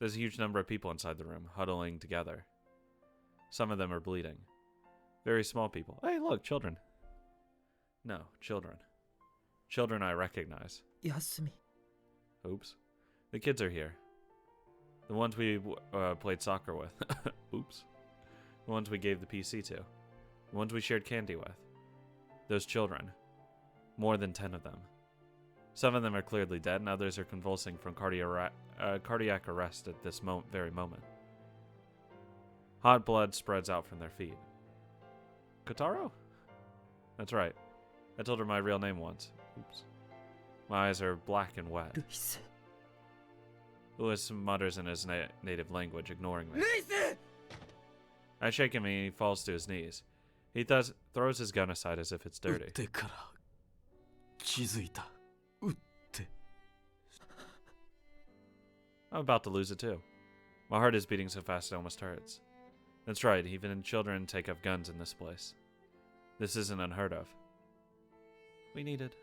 There's a huge number of people inside the room, huddling together. Some of them are bleeding. Very small people. Hey, look, children. No, children. Children I recognize. Yasumi. Oops. The kids are here. The ones we played soccer with. Oops. The ones we gave the PC to. The ones we shared candy with. Those children. More than 10 of them. Some of them are clearly dead, and others are convulsing from cardiac arrest at this very moment. Hot blood spreads out from their feet. Kotaro? That's right. I told her my real name once. Oops. My eyes are black and wet. Luis. Louis mutters in his native language, ignoring me. Luis! I shake him and he falls to his knees. He throws his gun aside as if it's dirty. 撃ってから気づいた。撃って。 I'm about to lose it too. My heart is beating so fast it almost hurts. That's right, even children take up guns in this place. This isn't unheard of. We needed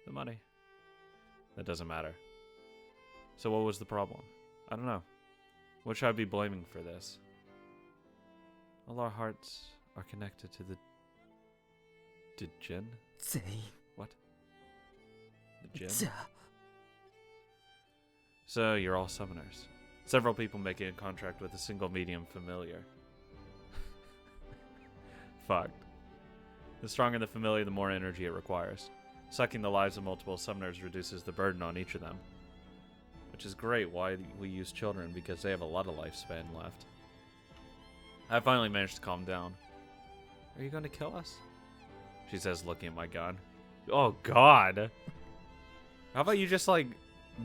the money. That doesn't matter. So what was the problem? I don't know. What should I be blaming for this? All our hearts are connected to the Jinn? 全員 What? The Jinn? じゃあ So you're all summoners. Several people making a contract with a single medium familiar. Fucked. The stronger the familiar, the more energy it requires. Sucking the lives of multiple summoners reduces the burden on each of them. Which is great why we use children, because they have a lot of lifespan left. I finally managed to calm down. Are you going to kill us? She says, looking at my gun. Oh, God. How about you just, like,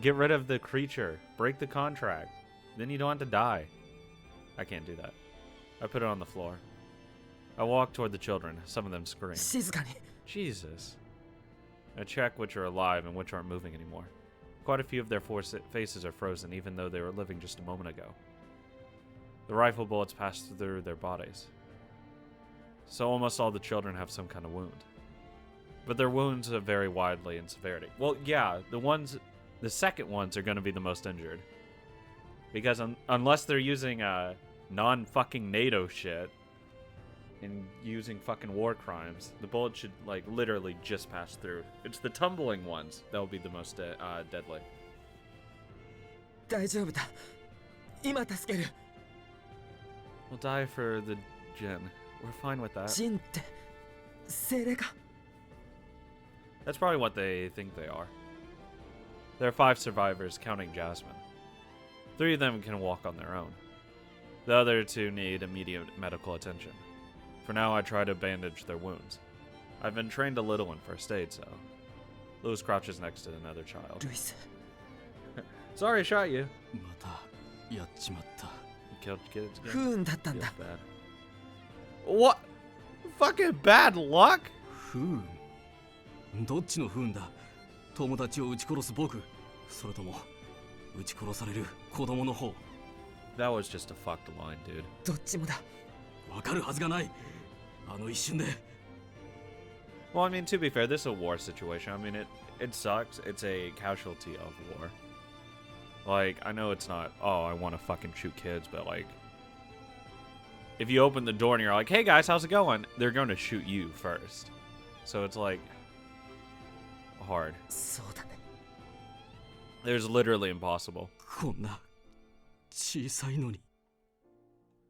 get rid of the creature. Break the contract. Then you don't have to die. I can't do that. I put it on the floor. I walk toward the children. Some of them scream. 静かに Jesus. I check which are alive and which aren't moving anymore. Quite a few of their faces are frozen, even though they were living just a moment ago. The rifle bullets pass through their bodies. So almost all the children have some kind of wound. But their wounds vary widely in severity. Well, yeah, the second ones are going to be the most injured. Because unless they're using non-fucking NATO shit and using fucking war crimes, the bullet should, like, literally just pass through. It's the tumbling ones that will be the most deadly. 大丈夫だ今助ける We'll die for the Jinn. We're fine with that. ジンって精霊か That's probably what they think they are. There are 5 survivors, counting Jasmine. 3 of them can walk on their own. The other 2 need immediate medical attention. For now, I try to bandage their wounds. I've been trained a little in first aid, so... Louis crouches next to another child. ルイス Sorry I shot you. またやっちまった You killed kids 不 again? 運だったん Feels だ bad. What? Fucking bad luck? 不運どっちの不運だ友達を撃ち殺す僕それとも撃ち殺される子供の方 That was just a fucked line, dude. どっちもだわかるはずがないあの一瞬で Well, I mean, to be fair, this is a war situation. I mean, it sucks. It's a casualty of war. Like, I know it's not, oh, I want to fucking shoot kids, but, like, if you open the door and you're like, hey, guys, how's it going? They're going to shoot you first. So it's, like, hard. そうだね There's literally impossible. こんな小さいのに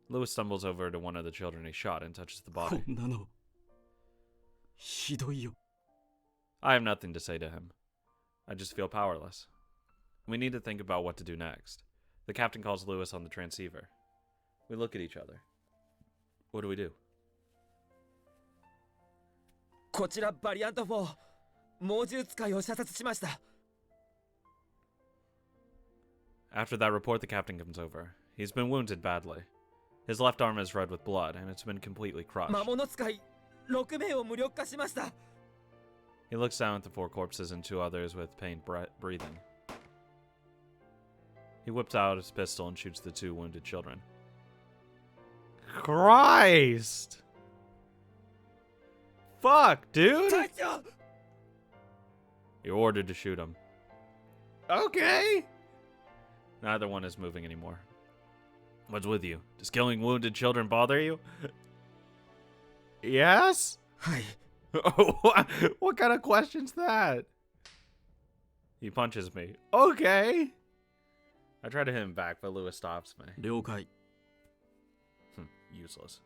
Louis stumbles over to one of the children he shot and touches the こ body. んなのひどいよ I have nothing to say to him. I just feel powerless. We need to think about what to do next. The captain calls Louis on the transceiver. We look at each other. What do we do? こちらバリアント4猛獣使いを射殺しました After that report, the captain comes over. He's been wounded badly. His left arm is red with blood, and it's been completely crushed. 魔物使い6名を無力化しました He looks down at the 4 corpses and 2 others with pain breathing. He whips out his pistol and shoots the 2 wounded children. Christ! Fuck, dude! 隊長 You're ordered to shoot him. Okay! Neither one is moving anymore. What's with you? Does killing wounded children bother you? Yes? はい What kind of question's that? He punches me. Okay. I try to hit him back, but Lewis stops me. 了解 Useless.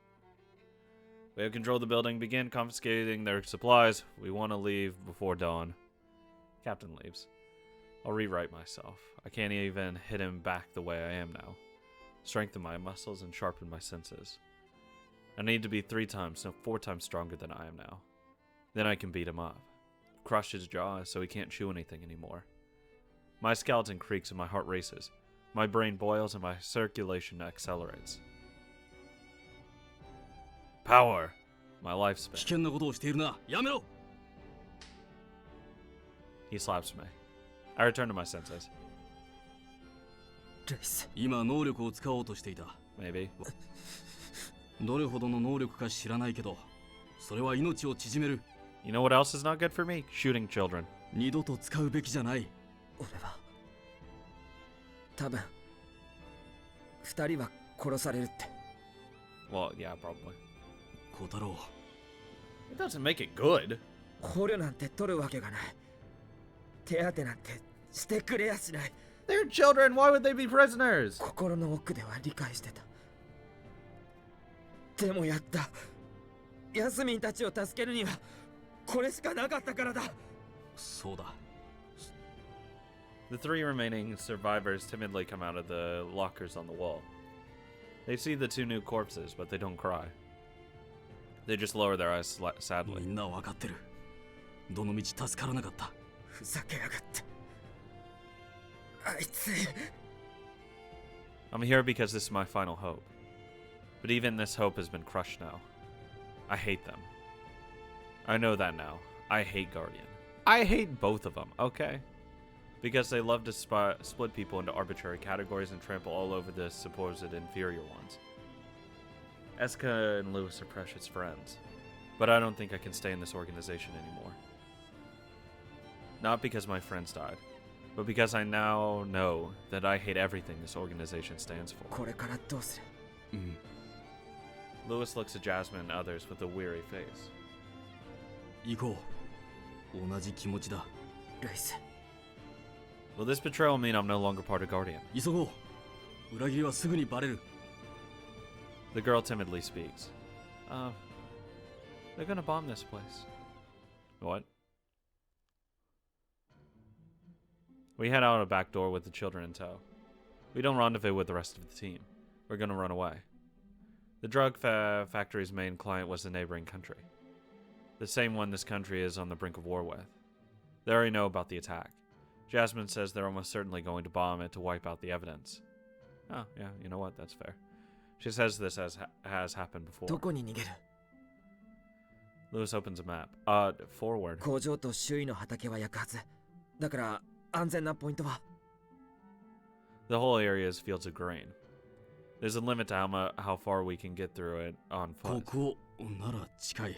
We have controlled the building. Begin confiscating their supplies. We want to leave before dawn. Captain leaves. I'll rewrite myself. I can't even hit him back the way I am now. Strengthen my muscles and sharpen my senses. I need to be 3 times, no 4 times stronger than I am now. Then I can beat him up. Crush his jaw so he can't chew anything anymore. My skeleton creaks and my heart races. My brain boils and my circulation accelerates. Power! My 危 lifespan. 険なことをしているなやめろ He slaps me. I return to my senses. ルイス今能力を使おうとしていた Maybe. どれほどの能力か知らないけどそれは命を縮める You know what else is not good for me? Shooting children. 二度と使うべきじゃない俺は多分2人は殺されるって Well, yeah, probably. 小太郎 It doesn't make it good. 捕虜なんて取るわけがない手当てなんてしてくれやしない They're children. Why would they be prisoners? 心の奥では理解してたでもやったヤスミンたちを助けるにはこれしかなかったからだそうだ The 3 remaining survivors timidly come out of the lockers on the wall. They see the 2 new corpses, but they don't cry. They just lower their eyes み sadly. んな分かってるどの道助からなかったふざけやがってあいつ I'm here because this is my final hope. But even this hope has been crushed now. I hate them. I know that now. I hate Guardian. I hate both of them, okay? Because they love to split people into arbitrary categories and trample all over the supposed inferior ones. Eska and Lewis are precious friends. But I don't think I can stay in this organization anymore. Not because my friends died, but because I now know that I hate everything this organization stands for. これからどうするうん Lewis looks at Jasmine and others with a weary face. 行こう同じ気持ちだルイス Will this betrayal mean I'm no longer part of Guardian? 急ごう裏切りはすぐにバレる The girl timidly speaks. They're gonna bomb this place. What? We head out a back door with the children in tow. We don't rendezvous with the rest of the team. We're gonna run away. The drug factory's main client was the neighboring country. The same one this country is on the brink of war with. They already know about the attack. Jasmine says they're almost certainly going to bomb it to wipe out the evidence. Oh, yeah, you know what? That's fair. She says this has happened ど before. こに逃げる Lewis opens a map. Forward. 工場と周囲の畑は焼くはずだから安全なポイントは The whole area is fields of grain. There's a limit to how far we can get through it on こ foot. こなら近い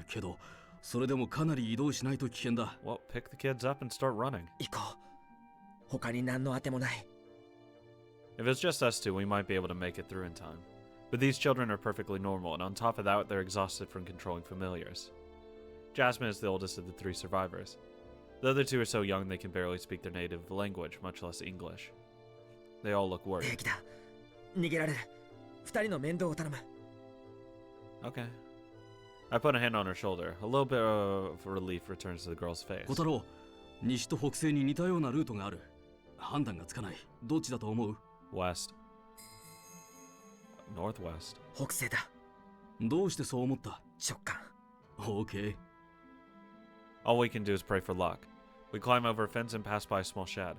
けどそれでもかなり移動しないと危険だ Well, pick the kids up and start running. 行こう他に何の当てもない If it's just us two, we might be able to make it through in time. But these children are perfectly normal, and on top of that, they're exhausted from controlling familiars. Jasmine is the oldest of the 3 survivors. The other 2 are so young they can barely speak their native language, much less English. They all look 平 worried. 気だ逃げられる2人の面倒を頼む Okay. I put a hand on her shoulder. A little bit of relief returns to the girl's face. 小太郎西と北西に似たようなルートがある判断がつかないどっちだと思う West. Northwest. 北西だどうしてそう思った 直感 OK All we can do is pray for luck. We climb over a fence and pass by a small shed.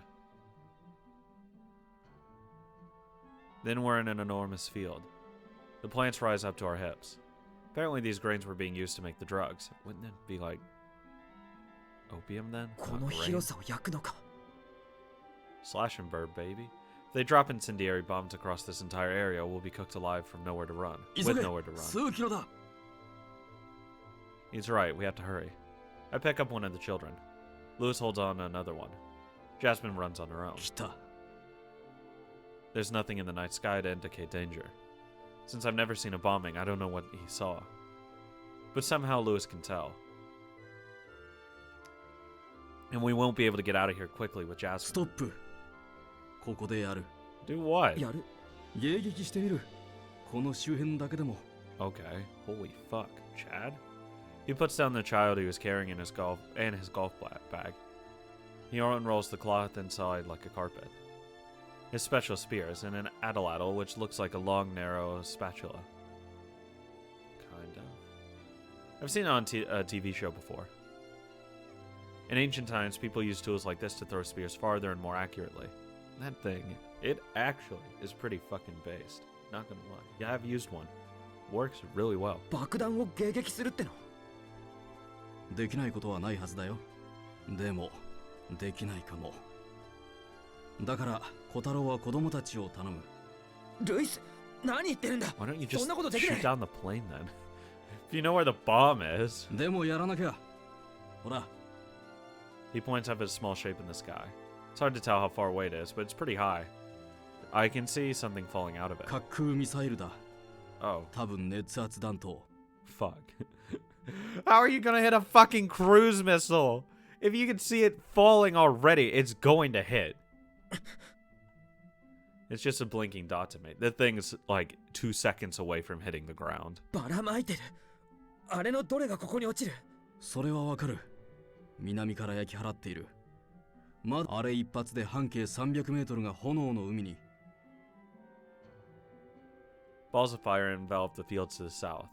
Then we're in an enormous field. The plants rise up to our hips. Apparently these grains were being used to make the drugs. Wouldn't it be like opium then? こ Not の grain? 広さを焼くのか Slash and burn, baby. If they drop incendiary bombs across this entire area, we'll be cooked alive from nowhere to run. 急 With げ nowhere to run. 数キロだ He's right, we have to hurry. I pick up one of the children. Lewis holds on to another one. Jasmine runs on her own. 来た There's nothing in the night sky to indicate danger. Since I've never seen a bombing, I don't know what he saw. But somehow Lewis can tell. And we won't be able to get out of here quickly with ス Jasmine. トップ。ここでやる。 Do what? やる。迎撃してみる。この周辺だけでも。 Okay. Holy fuck. Chad? He puts down the child he was carrying in his golf bag. He unrolls the cloth inside like a carpet. His special spears and an atlatl, which looks like a long, narrow spatula. Kind of. I've seen it on a TV show before. In ancient times, people used tools like this to throw spears farther and more accurately. That thing, it actually is pretty fucking based. Not gonna lie. Yeah, I've used one. Works really well. 爆弾を迎撃するっての。できないことはないはずだよ。でも、できないかも。だから、小太郎は子供たちを頼む。ルイス、何言ってるんだ。 Why don't you just そんなことできな shoot い。 down the plane then? If you know where the bomb is. でもやらなきゃ。ほら。 He points up at a small shape in the sky. It's hard to tell how far away it is, but it's pretty high. I can see something falling out of it. 滑空ミサイルだ。 Oh, 多分熱圧弾頭。 fuck. How are you gonna hit a fucking cruise missile? If you can see it falling already, it's going to hit. It's just a blinking dot to me. The thing's like 2 seconds away from hitting the ground. ばらまいてる。あれのどれがここに落ちる。それはわかる。南から焼き払っている。まだあれ一発で半径300メートルが炎の海に。Balls of fire envelop the fields to the south.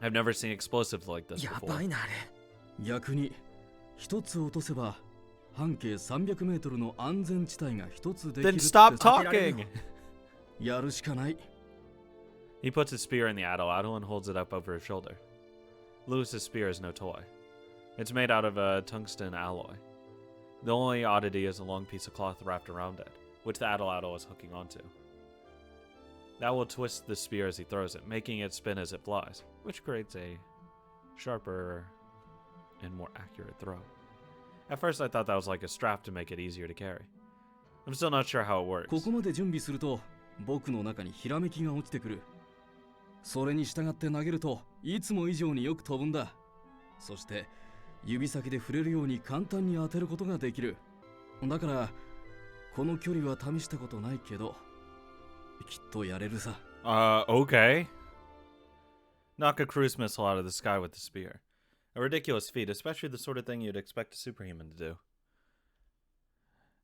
I've never seen explosives like this や before. ばいなあれ。逆に一つ落とせば半径300メートルの安全地帯が一つできる Then って stop 当てられる talking! の。やるしかない。 He puts his spear in the atlatl and holds it up over his shoulder. Lewis's spear is no toy. It's made out of a tungsten alloy. The only oddity is a long piece of cloth wrapped around it, which the atlatl is hooking onto. That will twist the spear as he throws it, making it spin as it flies, which creates a sharper and more accurate throw. At first I thought that was like a strap to make it easier to carry. I'm still not sure how it works. ここまで準備すると僕の中にひらめきが落ちてくる。それに従って投げるといつも以上によく飛ぶんだ。そして指先で触れるように簡単に当てることができる。だからこの距離は試したことないけどきっとやれるさ。Okay. Knock a cruise missile out of the sky with the spear. A ridiculous feat, especially the sort of thing you'd expect a superhuman to do.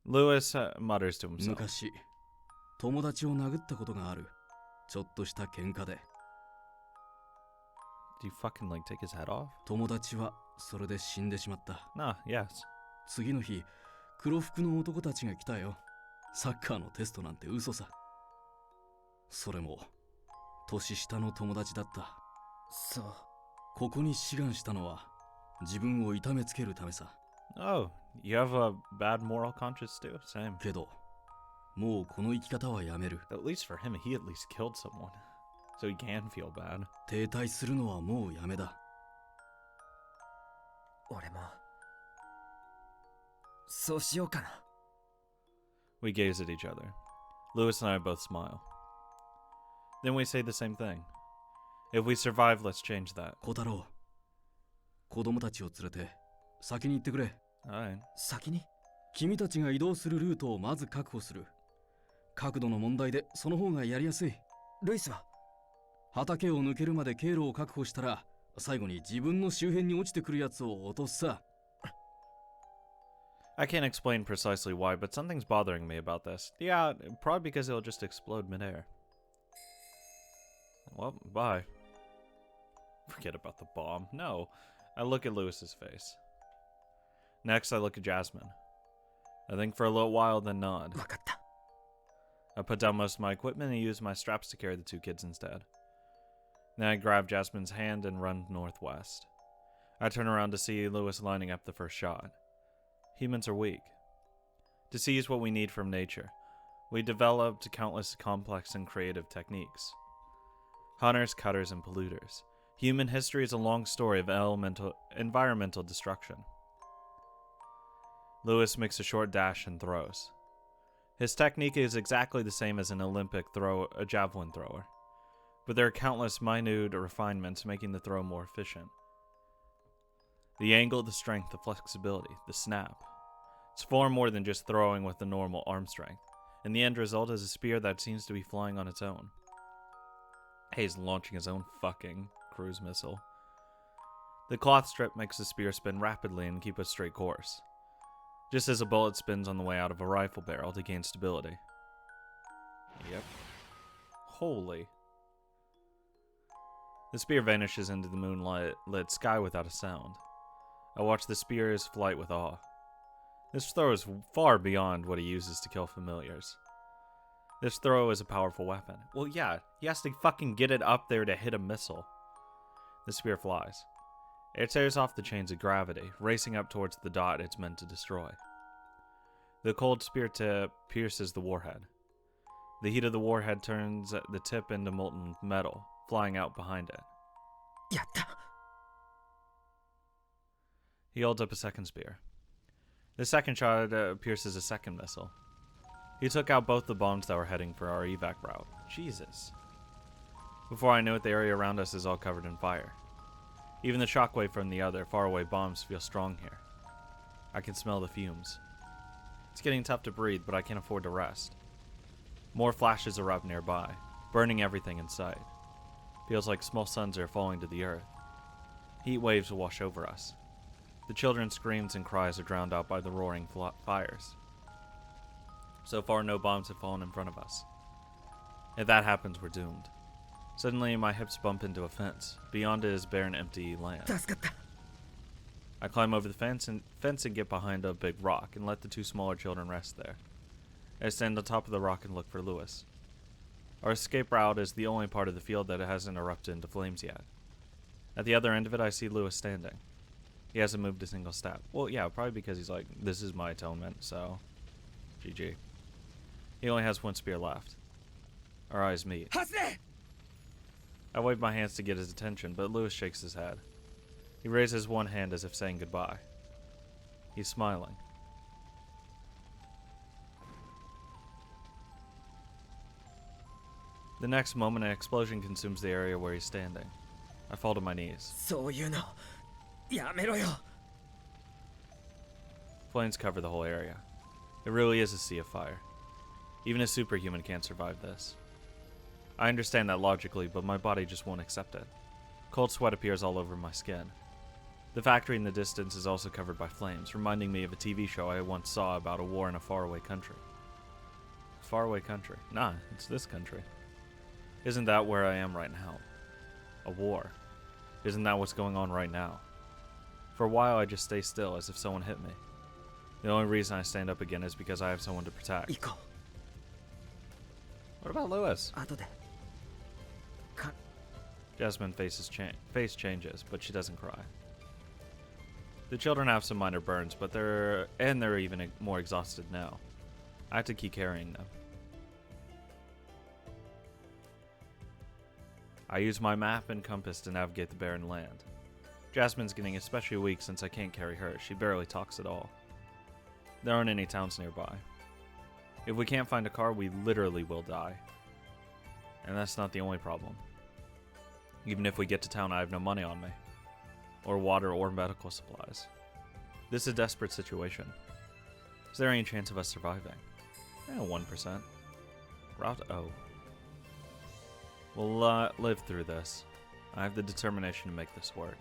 Lewis mutters to himself. 昔友達を殴ったことがある。ちょっとした喧嘩で。 Do you fucking like take his head off? 友達はそれで死んでしまった。 Nah, yes. 次の日黒服の男たちが来たよ。サッカーのテストなんて嘘さ。それも年下の友達だった。そう。ここに志願したのは自分を痛めつけるためさ。 Oh, you have a bad moral conscience too? Same. けどもうこの生き方はやめる。 At least for him, he at least killed someone. So he can feel bad. 停滞するのはもうやめだ。俺もそうしようかな。 We gaze at each other. Lewis and I both smile. Then we say the same thing. If we survive, let's change that. 小太郎、子供たちを連れて先に行ってくれ。 Alright. 先に。君たちが移動するルートをまず確保する。角度の問題でその方がやりやすい。ルイスは。畑を抜けるまで経路を確保したら最後に自分の周辺に落ちてくるやつを落とすさ。 I can't explain precisely why, but something's bothering me about this. Yeah, probably because it'll just explode midair. Well, bye. Forget about the bomb. No. I look at Lewis's face. Next, I look at Jasmine. I think for a little while, then nod. わかった。 I put down most of my equipment and use my straps to carry the two kids instead. Then I grab Jasmine's hand and run northwest. I turn around to see Lewis lining up the first shot. Humans are weak. To seize what we need from nature, we developed countless complex and creative techniques. Hunters, cutters, and polluters. Human history is a long story of environmental destruction. Lewis makes a short dash and throws. His technique is exactly the same as a javelin thrower, but there are countless minute refinements making the throw more efficient. The angle, the strength, the flexibility, the snap. It's far more than just throwing with the normal arm strength, and the end result is a spear that seems to be flying on its own. He's launching his own fucking cruise missile. The cloth strip makes the spear spin rapidly and keep a straight course, just as a bullet spins on the way out of a rifle barrel to gain stability. Yep. Holy. The spear vanishes into the moonlit sky without a sound. I watch the spear's flight with awe. This throw is far beyond what he uses to kill familiars. This throw is a powerful weapon. Well, yeah, he has to fucking get it up there to hit a missile. The spear flies. It tears off the chains of gravity, racing up towards the dot it's meant to destroy. The cold spear tip pierces the warhead. The heat of the warhead turns the tip into molten metal, flying out behind it. やった He holds up a second spear. The second shot pierces a second missile. He took out both the bombs that were heading for our evac route. Jesus. Before I know it, the area around us is all covered in fire. Even the shockwave from the other, faraway bombs feel strong here. I can smell the fumes. It's getting tough to breathe, but I can't afford to rest. More flashes erupt nearby, burning everything in sight. Feels like small suns are falling to the earth. Heat waves wash over us. The children's screams and cries are drowned out by the roaring fires. So far, no bombs have fallen in front of us. If that happens, we're doomed. Suddenly, my hips bump into a fence. Beyond it is barren, empty land. 助かった I climb over the fence and get behind a big rock and let the two smaller children rest there. I stand on top of the rock and look for Lewis. Our escape route is the only part of the field that hasn't erupted into flames yet. At the other end of it, I see Lewis standing. He hasn't moved a single step. Well, yeah, probably because he's like, this is my atonement, so GG. He only has one spear left. Our eyes meet. 外れ I wave my hands to get his attention, but Lewis shakes his head. He raises one hand as if saying goodbye. He's smiling. The next moment, an explosion consumes the area where he's standing. I fall to my knees. そういうのやめろよ Flames cover the whole area. It really is a sea of fire. Even a superhuman can't survive this. I understand that logically, but my body just won't accept it. Cold sweat appears all over my skin. The factory in the distance is also covered by flames, reminding me of a TV show I once saw about a war in a faraway country. Faraway country? Nah, it's this country. Isn't that where I am right now? A war. Isn't that what's going on right now? For a while, I just stay still, as if someone hit me. The only reason I stand up again is because I have someone to protect. 行こ What about Lewis? う後で Jasmine's face changes, but she doesn't cry. The children have some minor burns, but they're even more exhausted now. I have to keep carrying them. I use my map and compass to navigate the barren land. Jasmine's getting especially weak since I can't carry her. She barely talks at all. There aren't any towns nearby. If we can't find a car, we literally will die. And that's not the only problem. Even if we get to town, I have no money on me. Or water or medical supplies. This is a desperate situation. Is there any chance of us surviving? 1%. Route O. We'll live through this. I have the determination to make this work.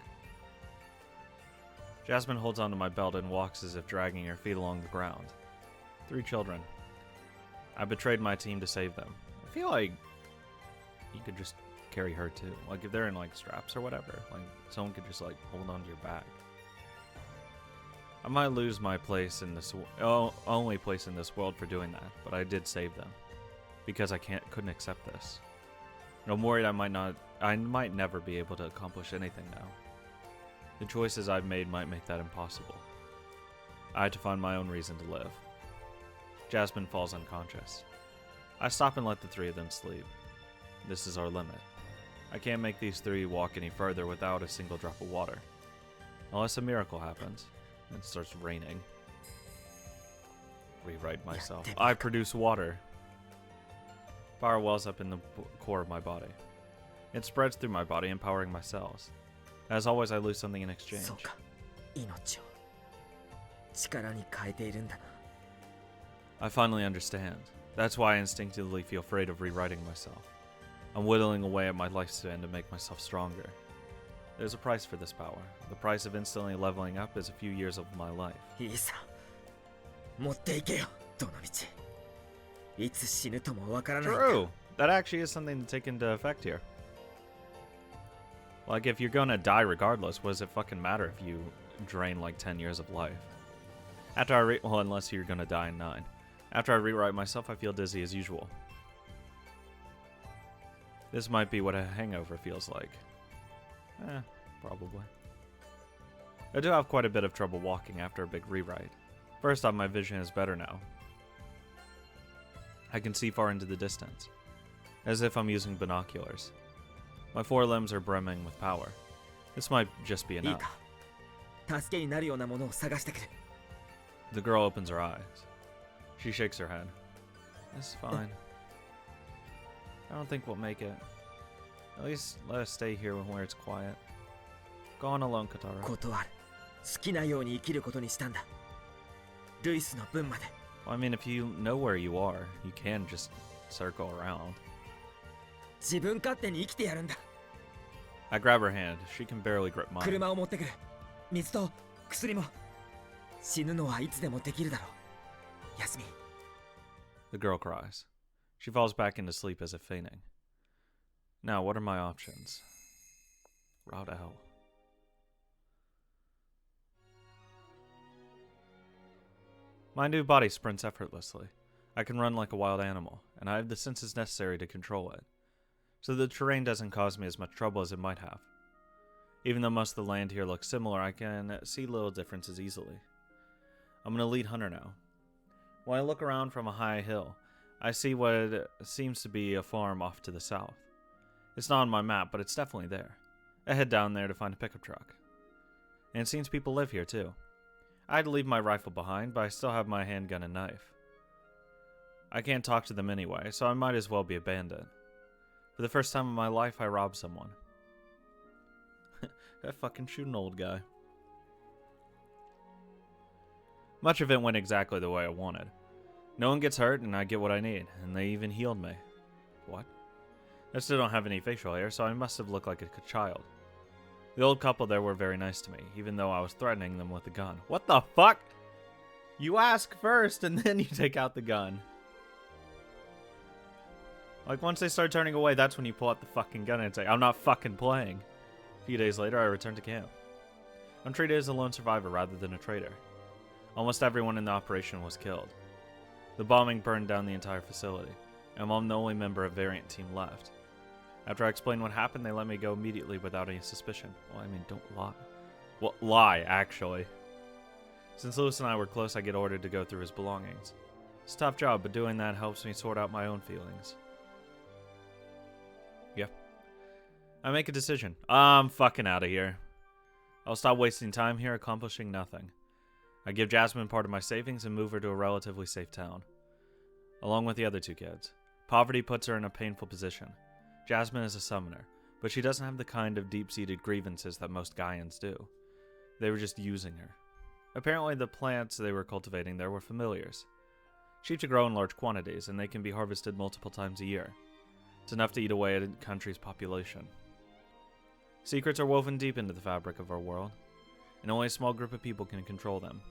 Jasmine holds onto my belt and walks as if dragging her feet along the ground. 3 children. I betrayed my team to save them. I feel like you could just carry her too. Like if they're in like straps or whatever, like someone could just like hold onto your back. I might lose my place in this only place in this world for doing that, but I did save them because I couldn't accept this. And I'm worried I might never be able to accomplish anything now. The choices I've made might make that impossible. I had to find my own reason to live. Jasmine falls unconscious. I stop and let the 3 of them sleep. This is our limit. I can't make these 3 walk any further without a single drop of water. Unless a miracle happens. It starts raining. rewrite myself. damn it. I produce water. Fire wells up in the core of my body. It spreads through my body, empowering my cells. As always, I lose something in exchange. そうか、命を力に変えているんだな。 I finally understand. That's why I instinctively feel afraid of rewriting myself. I'm whittling away at my lifespan to make myself stronger. There's a price for this power. The price of instantly leveling up is a few years of my life. いいさ、持っていけよ、どの道。いつ死ぬともわからないんだ。 True! That actually is something to take into effect here. Like, if you're gonna die regardless, what does it fucking matter if you drain like 10 years of life? Well, unless you're gonna die in 9. After I rewrite myself, I feel dizzy as usual. This might be what a hangover feels like. Probably. I do have quite a bit of trouble walking after a big rewrite. First off, my vision is better now. I can see far into the distance, as if I'm using binoculars. My forelimbs are brimming with power. This might just be いい enough. か、助けになるようなものを探してくる。 The girl opens her eyes. She shakes her head. It's fine. I don't think we'll make it. At least let us stay here where it's quiet. Go on alone, Katara. 断る。好きなように生きることにしたんだ。ルイスの分まで。 Well, I mean, if you know where you are, you can just circle around. 自分勝手に生きてやるんだ。 I grab her hand. She can barely grip mine. 車を持ってくる。水と薬も。死ぬのはいつでもできるだろう。休み。 The girl cries. She falls back into sleep as if fainting. Now, what are my options? Route L. My new body sprints effortlessly. I can run like a wild animal, and I have the senses necessary to control it. So the terrain doesn't cause me as much trouble as it might have. Even though most of the land here looks similar, I can see little differences easily. I'm an elite hunter now. When I look around from a high hill, I see what seems to be a farm off to the south. It's not on my map, but it's definitely there. I head down there to find a pickup truck. And it seems people live here too. I had to leave my rifle behind, but I still have my handgun and knife. I can't talk to them anyway, so I might as well be abandoned. For the first time in my life, I robbed someone. I fucking shoot an old guy. Much of it went exactly the way I wanted. No one gets hurt, and I get what I need, and they even healed me. What? I still don't have any facial hair, so I must have looked like a child. The old couple there were very nice to me, even though I was threatening them with a gun. What the fuck? You ask first, and then you take out the gun. Like, once they start turning away, that's when you pull out the fucking gun and say, I'm not fucking playing. A few days later, I returned to camp. I'm treated as a lone survivor rather than a traitor. Almost everyone in the operation was killed. The bombing burned down the entire facility, and I'm the only member of Variant Team left. After I explained what happened, they let me go immediately without any suspicion. Well, I mean, don't lie. Well, lie, actually. Since Lewis and I were close, I get ordered to go through his belongings. It's a tough job, but doing that helps me sort out my own feelings. Yeah. I make a decision. I'm fucking out of here. I'll stop wasting time here accomplishing nothing. I give Jasmine part of my savings and move her to a relatively safe town, along with the other two kids. Poverty puts her in a painful position. Jasmine is a summoner, but she doesn't have the kind of deep-seated grievances that most Gaians do. They were just using her. Apparently the plants they were cultivating there were familiars. Cheap to grow in large quantities, and they can be harvested multiple times a year. It's enough to eat away at a country's population. Secrets are woven deep into the fabric of our world, and only a small group of people can control them.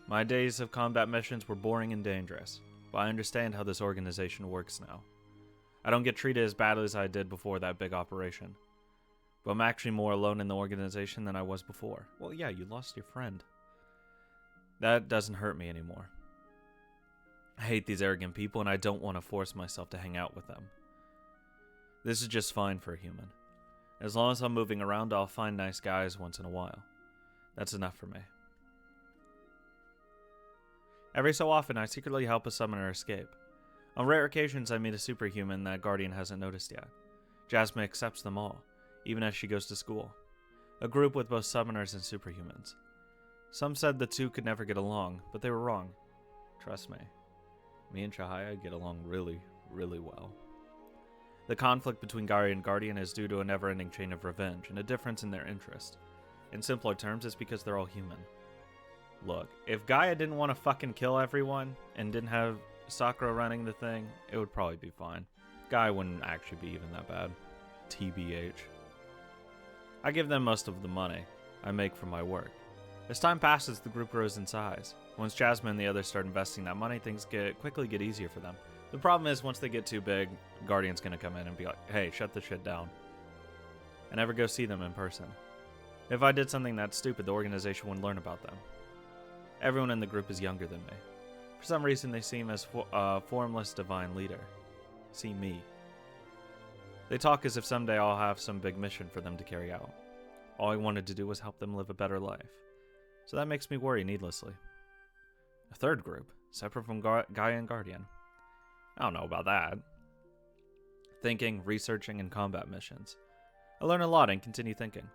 My days of combat missions were boring and dangerous, but I understand how this organization works now. I don't get treated as badly as I did before that big operation, but I'm actually more alone in the organization than I was before. Well, yeah, you lost your friend. That doesn't hurt me anymore. I hate these arrogant people, and I don't want to force myself to hang out with them. This is just fine for a human. As long as I'm moving around, I'll find nice guys once in a while. That's enough for me. Every so often, I secretly help a summoner escape. On rare occasions, I meet a superhuman that Guardian hasn't noticed yet. Jasmine accepts them all, even as she goes to school. A group with both summoners and superhumans. Some said the two could never get along, but they were wrong. Trust me. Me and Chihaya get along really, really well. The conflict between Gaia and Guardian is due to a never-ending chain of revenge and a difference in their interest. In simpler terms, it's because they're all human. Look, if Gaia didn't want to fucking kill everyone and didn't have Sakura running the thing, it would probably be fine. Gaia wouldn't actually be even that bad. TBH. I give them most of the money I make from my work. As time passes, the group grows in size. Once Jasmine and the others start investing that money, things quickly get easier for them. The problem is, once they get too big, Guardian's gonna come in and be like, hey, shut the shit down. I never go see them in person. If I did something that stupid, the organization wouldn't learn about them. Everyone in the group is younger than me. For some reason, they see him as a formless divine leader. See me. They talk as if someday I'll have some big mission for them to carry out. All I wanted to do was help them live a better life. So that makes me worry needlessly. A third group, separate from Gaia and Guardian. I don't know about that. Thinking, researching, and combat missions. I learn a lot and continue thinking.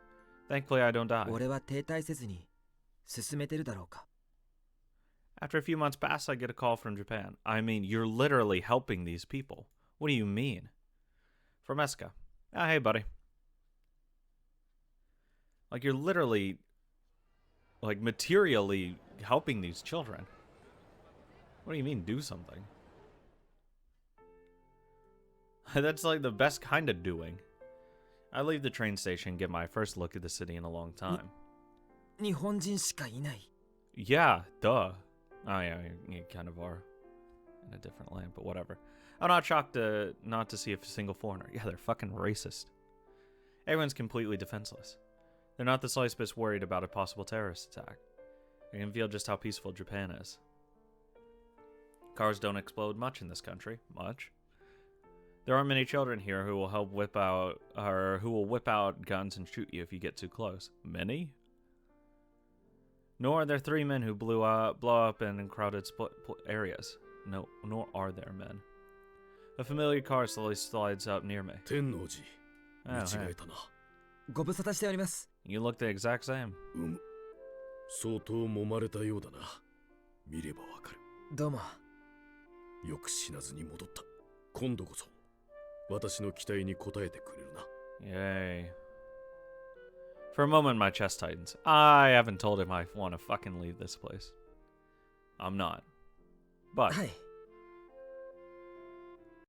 Thankfully, I don't die. 俺は停滞せずに進めてるだろうか。 After a few months pass, I get a call from Japan. I mean, you're literally helping these people. What do you mean? From Eska. Ah, hey, buddy. Like, you're literally, like, materially helping these children. What do you mean, do something? That's, like, the best kind of doing. I leave the train station and get my first look at the city in a long time. 日本人しかいない。 Yeah, duh. Oh, yeah, you kind of are. In a different land, but whatever. I'm not shocked not to see a single foreigner. Yeah, they're fucking racist. Everyone's completely defenseless. They're not the slightest bit worried about a possible terrorist attack. I can feel just how peaceful Japan is. Cars don't explode much in this country. Much. There aren't many children here who will whip out guns and shoot you if you get too close. Many? Nor are there 3 men who blow up in crowded areas. No, nor are there men. A familiar car slowly slides up near me. 天王寺 Oh, 見 hey. 違えたな。ご無沙汰しております。 You look the exact same. 相当揉まれたようだな。見ればわかる。どうも。よく死なずに戻った。今度こそ私の期待に応えてくれるな。 Yay. For a moment, my chest tightens. I haven't told him I want to fucking leave this place. I'm not. But はい。